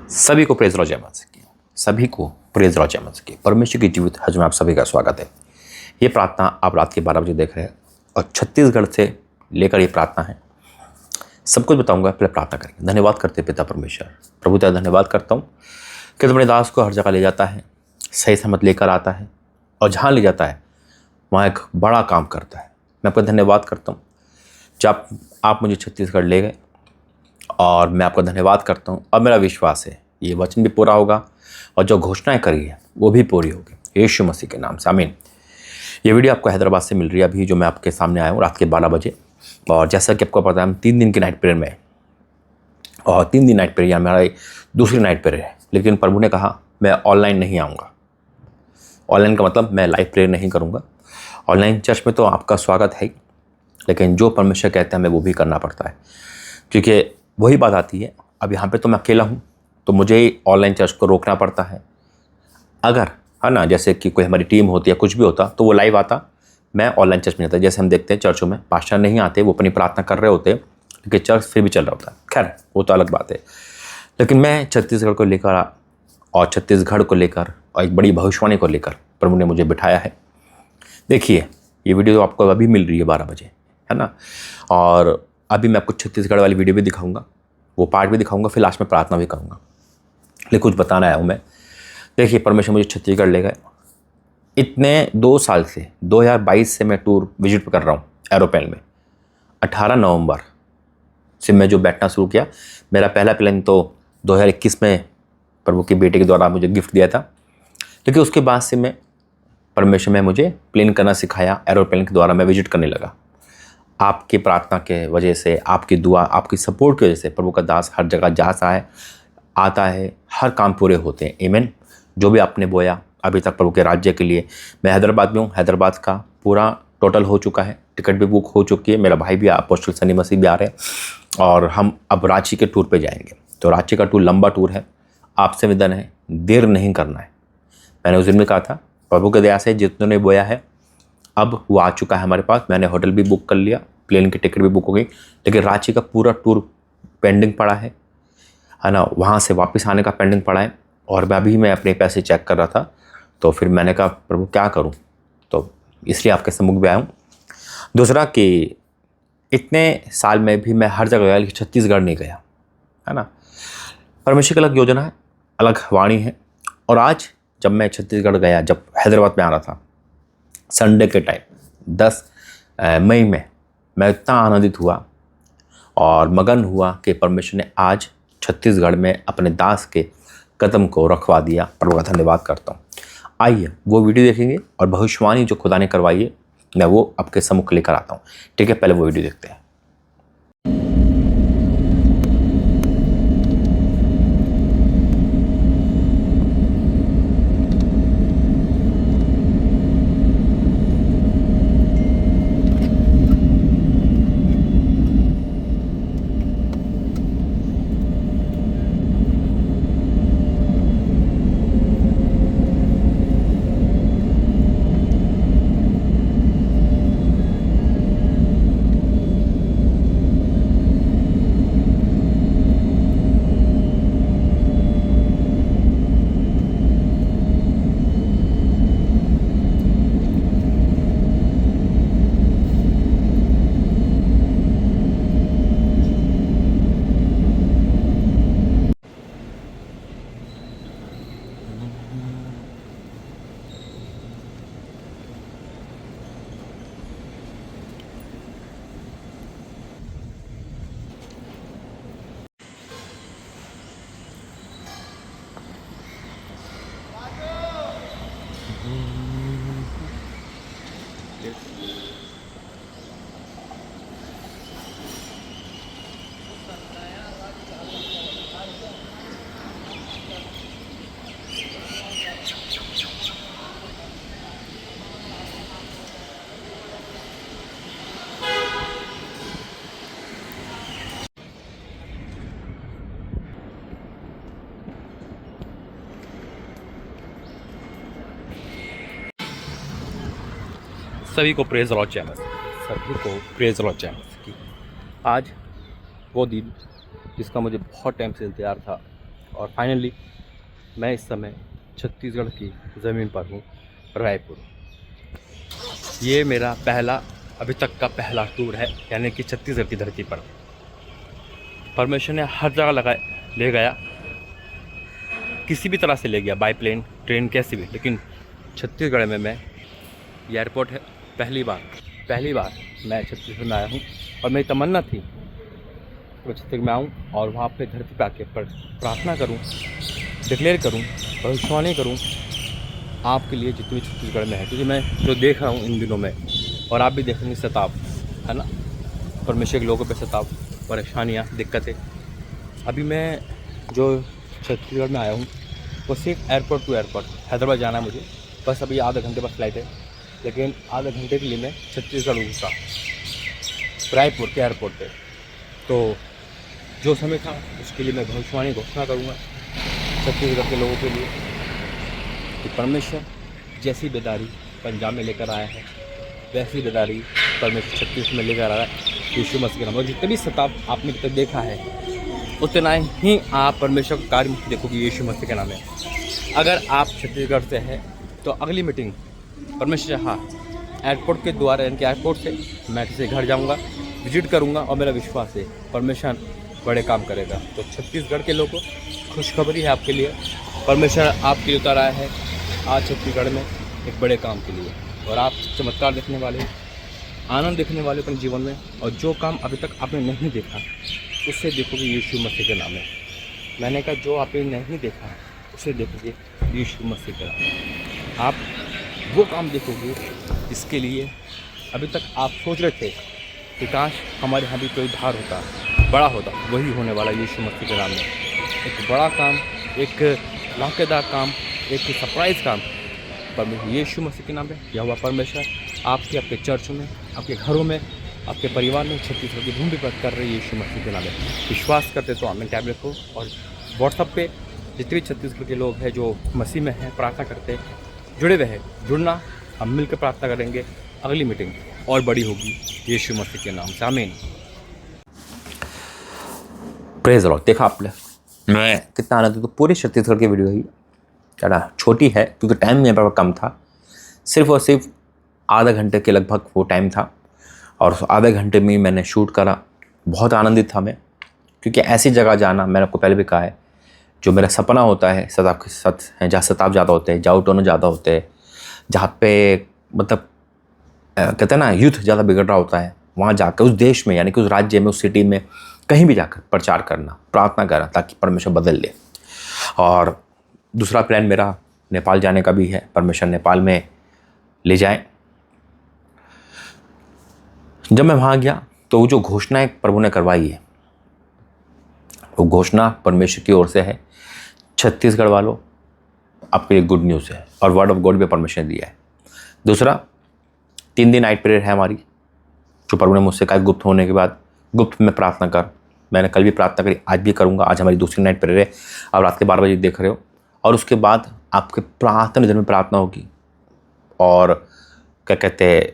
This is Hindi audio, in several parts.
सभी को प्रेज लॉर्ड जय मसीह की। सभी को प्रेज लॉर्ड जय मसीह की। परमेश्वर की जीवित हज में आप सभी का स्वागत है। ये प्रार्थना आप रात के 12 बजे देख रहे हैं और छत्तीसगढ़ से लेकर ये प्रार्थना है। सब कुछ बताऊंगा, पहले प्रार्थना करेंगे। धन्यवाद करते पिता परमेश्वर, प्रभु तेरा धन्यवाद करता हूँ कि तुम अपने दास को हर जगह ले जाता है, सही समझ लेकर आता है और जहाँ ले जाता है वहाँ एक बड़ा काम करता है। मैं आपका धन्यवाद करता हूँ जब आप मुझे छत्तीसगढ़ ले गए और मैं आपका धन्यवाद करता हूँ। अब मेरा विश्वास है ये वचन भी पूरा होगा और जो घोषणाएं करी है वो भी पूरी होगी यीशु मसीह के नाम से, आमीन। ये वीडियो आपको हैदराबाद से मिल रही है अभी जो मैं आपके सामने आया हूँ रात के 12 बजे। और जैसा कि आपको पता है हम 3 दिन की नाइट प्रेयर में और 3 दिन नाइट प्रेयर हमारा दूसरी नाइट प्रेयर है। लेकिन प्रभु ने कहा मैं ऑनलाइन नहीं आऊँगा। ऑनलाइन का मतलब मैं लाइव प्रेयर नहीं करूँगा। ऑनलाइन चर्च में तो आपका स्वागत है, लेकिन जो परमेश्वर कहते हैं हमें वो भी करना पड़ता है, क्योंकि वही बात आती है। अब यहाँ पे तो मैं अकेला हूँ तो मुझे ही ऑनलाइन चर्च को रोकना पड़ता है। अगर है ना, जैसे कि कोई हमारी टीम होती है कुछ भी होता तो वो लाइव आता, मैं ऑनलाइन चर्च में आता। जैसे हम देखते हैं चर्चों में पास्टर नहीं आते, वो अपनी प्रार्थना कर रहे होते लेकिन चर्च फिर भी चल रहा होता है। खैर वो तो अलग बात है। लेकिन मैं छत्तीसगढ़ को लेकर और छत्तीसगढ़ को लेकर और एक बड़ी भविष्यवाणी को लेकर प्रभु ने मुझे बिठाया है। देखिए ये वीडियो तो आपको अभी मिल रही है 12 बजे, है ना। और अभी मैं आपको छत्तीसगढ़ वाली वीडियो भी दिखाऊंगा, वो पार्ट भी दिखाऊंगा, फिर लास्ट में प्रार्थना भी करूंगा। लेकिन कुछ बताना आया हूँ मैं। देखिए परमेश्वर मुझे छत्तीसगढ़ ले गए। इतने 2 साल से 2022 से मैं टूर विजिट कर रहा हूँ एरोप्लेन में। 18 नवंबर से मैं जो बैठना शुरू किया, मेरा पहला प्लेन तो 2021 में प्रभु की बेटे के द्वारा मुझे गिफ्ट दिया था। लेकिन उसके बाद से मैं परमेश्वर में मुझे प्लेन करना सिखाया, एरोप्लेन के द्वारा मैं विजिट करने लगा। आपकी प्रार्थना के वजह से, आपकी दुआ, आपकी सपोर्ट की वजह से प्रभु का दास हर जगह जाता है, आता है, हर काम पूरे होते हैं। आमीन। जो भी आपने बोया अभी तक प्रभु के राज्य के लिए। मैं हैदराबाद में हूँ, हैदराबाद का पूरा टोटल हो चुका है, टिकट भी बुक हो चुकी है। मेरा भाई भी अपोस्टल सनी मसीह भी आ रहे हैं और हम अब रांची के टूर पे जाएंगे। तो रांची का टूर लंबा टूर है। आपसे निवेदन है देर नहीं करना है। मैंने उस दिन में कहा था प्रभु के दया से जितनों ने बोया है अब वो आ चुका है हमारे पास। मैंने होटल भी बुक कर लिया, प्लेन की टिकट भी बुक हो गई, लेकिन रांची का पूरा टूर पेंडिंग पड़ा है ना। वहाँ से वापस आने का पेंडिंग पड़ा है और अभी मैं अपने पैसे चेक कर रहा था। तो फिर मैंने कहा प्रभु क्या करूँ, तो इसलिए आपके सम्मुख भी आया हूँ। दूसरा कि इतने साल में भी मैं हर जगह गया लेकिन छत्तीसगढ़ नहीं गया, है ना। परमेश्वर की अलग योजना है, अलग वाणी है। और आज जब मैं छत्तीसगढ़ गया, जब हैदराबाद में आ रहा था संडे के टाइम 10 मई में, मैं इतना आनंदित हुआ और मगन हुआ कि परमेश्वर ने आज छत्तीसगढ़ में अपने दास के कदम को रखवा दिया। प्रभु का धन्यवाद करता हूँ। आइए वो वीडियो देखेंगे और भविष्यवाणी जो खुदा ने करवाई है मैं वो आपके सम्मुख लेकर आता हूँ। ठीक है, पहले वो वीडियो देखते हैं। सभी को प्रेज लॉर्ड जय मसीह, सभी को प्रेज लॉर्ड जय मसीह की। आज वो दिन जिसका मुझे बहुत टाइम से इंतजार था और फाइनली मैं इस समय छत्तीसगढ़ की ज़मीन पर हूँ, रायपुर। ये मेरा अभी तक का पहला टूर है, यानी कि छत्तीसगढ़ की धरती पर। परमेश्वर ने हर जगह ले गया, किसी भी तरह से ले गया, बाई प्लेन, ट्रेन, कैसे भी, लेकिन छत्तीसगढ़ में मैं, ये एयरपोर्ट है, पहली बार मैं छत्तीसगढ़ में आया हूँ। और मेरी तमन्ना थी कि छत्तीसगढ़ में आऊँ और वहाँ पे धरती पर आके प्रार्थना करूँ, डिक्लेयर करूँ, भविष्यवाणी करूँ आपके लिए जितनी छत्तीसगढ़ में है। क्योंकि मैं जो देख रहा हूँ इन दिनों में, और आप भी देखेंगे, सताव है ना, परमेश्वर के लोगों पे सताव, परेशानियाँ, दिक्कतें। अभी मैं जो छत्तीसगढ़ में आया हूँ वो सिर्फ एयरपोर्ट टू एयरपोर्ट हैदराबाद जाना है मुझे, बस अभी आधे घंटे बस फ्लाइट है, लेकिन आधे घंटे के लिए मैं छत्तीसगढ़ घुसा रायपुर के एयरपोर्ट पे। तो जो समय था उसके लिए मैं भविष्यवाणी घोषणा करूँगा छत्तीसगढ़ के लोगों के लिए कि परमेश्वर जैसी बेदारी पंजाब में लेकर आया है, वैसी बेदारी परमेश्वर छत्तीसगढ़ में लेकर आ रहा है यीशु मसीह के नाम। और जितने भी सताव आपने अभी तक देखा है, उतना ही आप परमेश्वर का कार्य देखोगे यीशु मसीह के नाम में। अगर आप छत्तीसगढ़ से हैं तो अगली मीटिंग परमेश्वर एयरपोर्ट के द्वारा, यानी कि एयरपोर्ट से मैं किसी घर जाऊंगा, विजिट करूंगा, और मेरा विश्वास है परमेश्वर बड़े काम करेगा। तो छत्तीसगढ़ के लोगों को खुशखबरी है आपके लिए, परमेश्वर आपके लिए उतर आया है आज छत्तीसगढ़ में एक बड़े काम के लिए। और आप चमत्कार देखने वाले, आनंद देखने वाले अपने जीवन में, और जो काम अभी तक आपने नहीं देखा उससे देखोगे यीशु मसीह के नाम में। मैंने कहा जो आपने नहीं देखा उसे देखोगे यीशु मसीह के नाम में। आप वो काम देखोगे जिसके लिए अभी तक आप सोच रहे थे कि काश हमारे यहाँ भी कोई धार होता, बड़ा होता, वही होने वाला यीशु मसीह के नाम में। एक बड़ा काम, एक लाकेदार काम, एक सरप्राइज़ काम परमेश्वर यीशु मसीह के नाम में यहोवा परमेश्वर आपके चर्चों में, आपके घरों में, आपके परिवार में, छत्तीसगढ़ की भूमि पर कर रहे यीशु मसीह के नाम में। विश्वास करते तो आमीन टैब लिखो। और व्हाट्सएप पे जितने भी छत्तीसगढ़ के लोग हैं जो मसीह में हैं, प्रार्थना करते हैं, जुड़े हुए हैं, जुड़ना, हम मिलकर प्रार्थना करेंगे। अगली मीटिंग और बड़ी होगी यीशु मसीह के नाम से, आमीन। Praise Lord. देखा आपने मैं कितना आनंद, तो पूरी छत्तीसगढ़ की वीडियो ही क्या ना छोटी है, क्योंकि टाइम मेरे पास कम था, सिर्फ और सिर्फ आधा घंटे के लगभग वो टाइम था, और उस आधे घंटे में ही मैंने शूट करा। बहुत आनंदित था मैं, क्योंकि ऐसी जगह जाना, मैंने आपको पहले भी कहा है, जो मेरा सपना होता है, सताव के साथ है, जहाँ सताव ज़्यादा होते हैं, जहाँ टोनो ज़्यादा होते हैं, जहाँ पे मतलब कहते हैं ना यूथ ज़्यादा बिगड़ रहा होता है, वहाँ जाकर उस देश में, यानी कि उस राज्य में, उस सिटी में, कहीं भी जाकर प्रचार करना, प्रार्थना करना, ताकि परमेश्वर बदल ले। और दूसरा प्लान मेरा नेपाल जाने का भी है, परमेश्वर नेपाल में ले जाए। जब मैं वहाँ गया तो वो जो घोषणा एक प्रभु ने करवाई है, वो घोषणा परमेश्वर की ओर से है। छत्तीसगढ़ वालों, आपके लिए गुड न्यूज़ है, और वर्ड ऑफ गॉड भी परमेश्वर ने दिया है। दूसरा, 3 दिन नाइट प्रेयर है हमारी, जो प्रभु ने मुझसे कहा गुप्त होने के बाद, गुप्त में प्रार्थना कर। मैंने कल भी प्रार्थना करी, आज भी करूँगा। आज हमारी दूसरी नाइट प्रेयर है, अब रात के 12 बजे देख रहे हो। और उसके बाद आपके प्रार्थना दिन में प्रार्थना होगी, और क्या कहते हैं,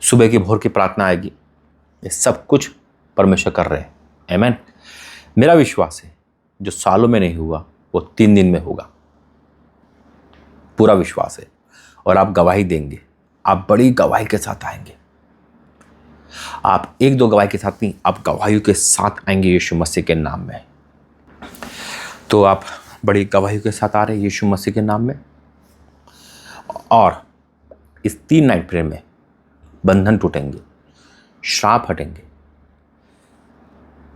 सुबह की भोर की प्रार्थना आएगी। ये सब कुछ परमेश्वर कर रहे हैं, आमीन। मेरा विश्वास है जो सालों में नहीं हुआ वो 3 दिन में होगा, पूरा विश्वास है। और आप गवाही देंगे, आप बड़ी गवाही के साथ आएंगे। आप 1-2 गवाही के साथ नहीं, आप गवाहियों के साथ आएंगे यीशु मसीह के नाम में। तो आप बड़ी गवाही के साथ आ रहे हैं यीशु मसीह के नाम में। और इस 3 नाइट प्रेयर में बंधन टूटेंगे, श्राप हटेंगे।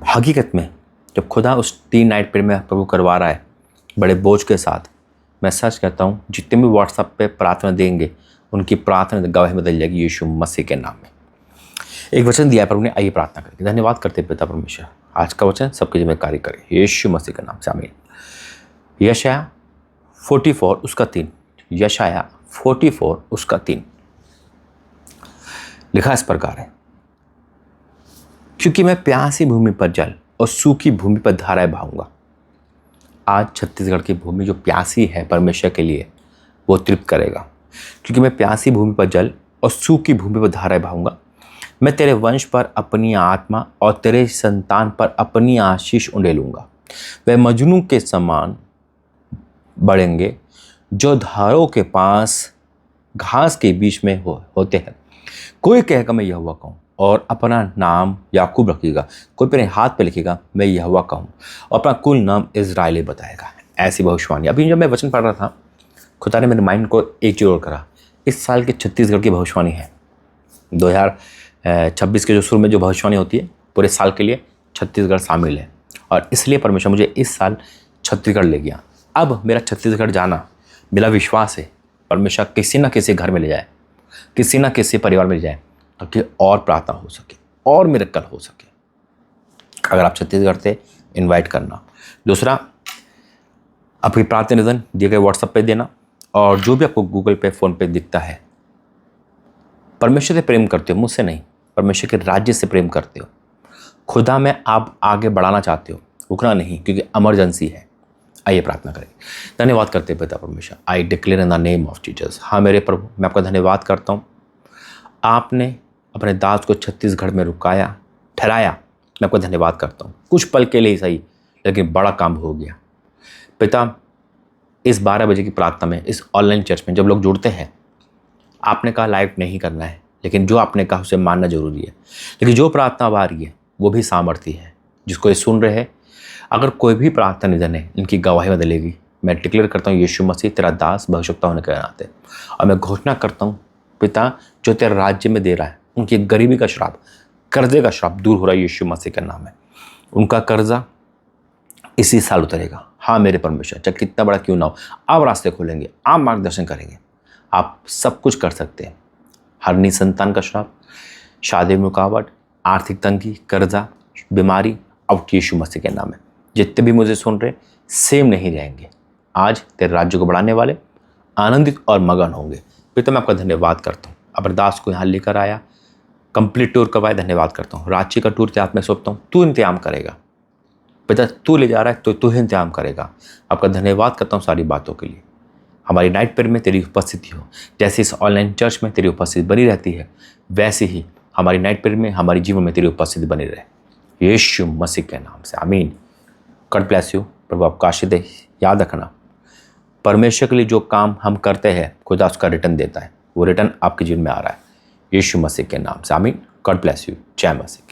हकीकत में जब खुदा उस 3 नाइट प्रेयर में प्रभु करवा रहा है बड़े बोझ के साथ, मैं सच कहता हूँ, जितने भी व्हाट्सएप पे प्रार्थना देंगे उनकी प्रार्थना गवाही बदल जाएगी यीशु मसीह के नाम में। एक वचन दिया है प्रभु ने, आइए प्रार्थना करेंगे। धन्यवाद करते पिता परमेश्वर, आज का वचन सबके जीवन में कार्य करे यीशु मसीह के नाम से, आमीन। यशाया 44 उसका 3, यशाया 44 उसका 3 लिखा इस प्रकार है, क्योंकि मैं प्यासी भूमि पर जल और सूखी भूमि पर धाराएं बहाऊंगा। आज छत्तीसगढ़ की भूमि जो प्यासी है परमेश्वर के लिए, वो तृप्त करेगा। क्योंकि मैं प्यासी भूमि पर जल और सूखी भूमि पर धाराएं बहाऊंगा। मैं तेरे वंश पर अपनी आत्मा और तेरे संतान पर अपनी आशीष उंडेलूंगा। वे मजनू के समान बढ़ेंगे जो धारों के पास घास के बीच में होते हैं। कोई कहेगा मैं यहोवा का हूँ और अपना नाम याकूब रखिएगा। कोई अपने हाथ पे लिखेगा मैं यहोवा का हूँ और अपना कुल नाम इज़राइल बताएगा। ऐसी भविष्यवाणी। अभी जब मैं वचन पढ़ रहा था, खुदा ने मेरे माइंड को एक चीज़ और करा। इस साल के छत्तीसगढ़ की भविष्यवाणी है। 2026 के जो शुरू में जो भविष्यवाणी होती है, पूरे साल के लिए छत्तीसगढ़ शामिल है और इसलिए परमेश्वर मुझे इस साल छत्तीसगढ़ ले गया। अब मेरा छत्तीसगढ़ जाना, मेरा विश्वास है परमेश्वर किसी ना किसी घर में ले जाए, किसी ना किसी परिवार में ले जाए, ताकि और प्रार्थना हो सके और मिरेकल हो सके। अगर आप छत्तीसगढ़ से इनवाइट करना। दूसरा, आपकी प्रार्थना निवेदन दिए गए व्हाट्सएप पे देना और जो भी आपको गूगल पे, फ़ोन पे दिखता है, परमेश्वर से प्रेम करते हो, मुझसे नहीं, परमेश्वर के राज्य से प्रेम करते हो, खुदा में आप आगे बढ़ाना चाहते हो, रुकना नहीं, क्योंकि इमरजेंसी है। आइए प्रार्थना करें। धन्यवाद करते पिता परमेश्वर। I declare in the name of Jesus. हाँ मेरे प्रभु, मैं आपका धन्यवाद करता हूँ, आपने अपने दास को छत्तीसगढ़ में रुकाया, ठहराया। मैं आपका धन्यवाद करता हूँ। कुछ पल के लिए सही, लेकिन बड़ा काम हो गया पिता। इस 12 बजे की प्रार्थना में, इस ऑनलाइन चर्च में जब लोग जुड़ते हैं, आपने कहा लाइव नहीं करना है, लेकिन जो आपने कहा उसे मानना जरूरी है। लेकिन जो प्रार्थना अब आ रही है वो भी सामर्थ्य है। जिसको ये सुन रहे हैं, अगर कोई भी प्रार्थना निधन है, इनकी गवाही बदलेगी। मैं डिक्लेयर करता हूँ यीशु मसीह तेरा दास भविष्यवक्ता होने के नाते, और मैं घोषणा करता हूँ पिता, जो तेरे राज्य में दे रहा है, उनकी गरीबी का श्राप, कर्जे का श्राप दूर हो रहा है यीशु मसीह का नाम है। उनका कर्जा इसी साल उतरेगा। हाँ मेरे परमेश्वर, चाहे कितना बड़ा क्यों ना हो, आप रास्ते खोलेंगे, आप मार्गदर्शन करेंगे, आप सब कुछ कर सकते हैं। हर निसंतान का श्राप, शादी में रुकावट, आर्थिक तंगी, कर्जा, बीमारी, आउट यीशु मसीह के नाम है। जितने भी मुझे सुन रहे सेम नहीं रहेंगे, आज तेरे राज्य को बढ़ाने वाले आनंदित और मगन होंगे। पिता मैं आपका धन्यवाद करता हूँ, अपने दास को यहाँ लेकर आया, कंप्लीट टूर करवाया, धन्यवाद करता हूँ। रांची का टूर क्या मैं सौंपता हूँ, तू इंतजाम करेगा पिता, तू ले जा रहा है तो तू ही इंतजाम करेगा। आपका धन्यवाद करता हूँ सारी बातों के लिए। हमारी नाइट प्रेयर में तेरी उपस्थिति हो, जैसे इस ऑनलाइन चर्च में तेरी उपस्थिति बनी रहती है, वैसे ही हमारी नाइट प्रेयर में, हमारे जीवन में तेरी उपस्थिति बनी रहे, यीशु मसीह के नाम से आमीन। God bless you. प्रभु आपका आशीष दे। याद रखना, परमेश्वर के लिए जो काम हम करते हैं, खुदा उसका रिटर्न देता है। वो रिटर्न आपके जीवन में आ रहा है, यीशु मसीह के नाम से आमीन। God bless you. जय मसीह।